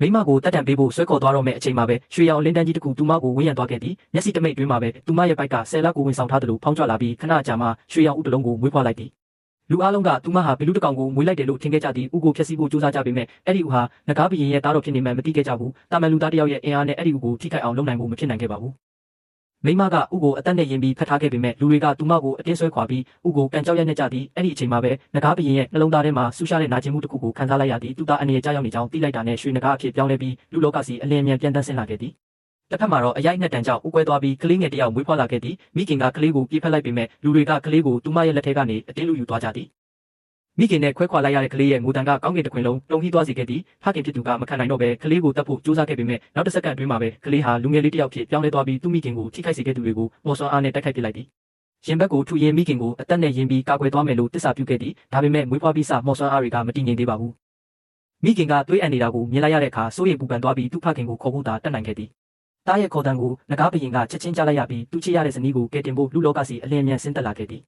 မိမကိုတက်တံပေးဖို့ဆွဲခေါ်သွားတော့မယ့်အချိန်မှာပဲရွှေရောင်လင်းတန်းကြီးတစ်ခုသူမကိုဝန်းရံသွားခဲ့သည်မျက်စိတမိတ်တွင်းမှာပဲသူမရဲ့ပိုက်ကဆယ်လကိုဝင်ဆောင်ထားသလိုဖောင်းကြွလာပြီးခဏကြာမှရွှေရောင်ဥတလုံးကိုမွေးဖွားလိုက်သည်လူအားလုံးကသူမဟာဘီလူတစ်ကောင်ကိုမွေးလိုက်တယ်လို့ထင်ခဲ့ကြသည်ဥကိုဖျက်ဆီးဖို့ကြိုးစားကြပေမဲ့အဲ့ဒီဥဟာငကားဘီရင်ရဲ့သားတော်ဖြစ်နေမှမသိခဲ့ကြဘူးတာမန်လူသားတစ်ယောက်ရဲ့အင်အားနဲ့အဲ့ဒီဥကိုထိခိုက်အောင်လုပ်နိုင်ဖို့မဖြစ်နိုင်ခဲ့ပါဘူးမိမကဥကိုအသက်နဲ့ရင်ပြီးဖတ်ထားခဲ့ပေမဲ့လူတွေကသူမကိုအတင်းဆွဲခွာပြီးဥကိုကန်ကြောက်ရက်နဲ့ကြသည်အဲ့ဒီအချိန်မှာပဲငကားဘီရင်ရဲ့နှလုံးသားထဲမှာဆူရှာတဲ့နာကျင်မှုတစ်ခုကိုခံစားလိုက်ရသည်သူသားအနေနဲ့ကြောက်ရွံ့နေကြောင်းသိလိုက်တာနဲ့ရွှေငကားအဖြစ်ပြောင်းလဲပြီးလူလောကစီအလင်းအမြန်ပြန်တန်းဆင်းလာခဲ့သည်တစ်ဖက်မှာတော့အရိုက်နဲ့တန်ကြောက်ဥကွဲသွားပြီးကလေးငယ်တစ်ယောက်မွေးဖွားလာခဲ့သည်မိခင်ကကလေးကိုပြေးဖက်လိုက်ပေမဲ့လူတွေကကလေးကိုသူမရဲ့လက်ထဲကနေအတင်းလူယူသွားကြသည်မိခင်နဲ့ခွဲခွာလိုက်ရတဲ့ကလေးရဲ့ငိုတန်ကကောင်းကင်တစ်ခွင်လုံးတုံ့ပြီးသွားစေခဲ့သည်ဖခင်ဖြစ်သူကမခံနိုင်တော့ပဲကလေးကိုတတ်ဖို့ကြိုးစားခဲ့ပေမဲ့နောက်တစ်စက္ကန့်အတွင်းမှာပဲကလေးဟာလူငယ်လေးတစ်ယောက်ဖြစ်ပြောင်းလဲသွားပြီးသူ့မိခင်ကိုထိခိုက်စေခဲ့သူတွေကိုမော်စွမ်းအားနဲ့တိုက်ခိုက်ပစ်လိုက်သည်ရင်ဘက်ကိုထူရင်မိခင်ကိုအသက်နဲ့ရင်ပြီးကာကွယ်သွားမယ်လို့တစ္ဆာပြုခဲ့သည်ဒါပေမဲ့မွေးဖွားပြီးစမော်စွမ်းအားတွေကမတည်ငြိမ်သေးပါဘူးမိခင်ကသွေးအန်နေတာကိုမြင်လိုက်ရတဲ့အခါစိုးရိမ်ပူပန်သွားပြီးသူ့ဖခင်ကိုခေါ်ဖို့သာတတ်နိုင်ခဲ့သည်တားရဲ့ခေါ်တံကိုငကားဘရင်ကချက်ချင်းကြားလိုက်ရပြီးသူ့ချစ်ရတဲ့ဇနီးကိုကယ်တင်ဖို့လူလောကစီအလင်းအမြန်ဆင်းသက်လာခဲ့သည်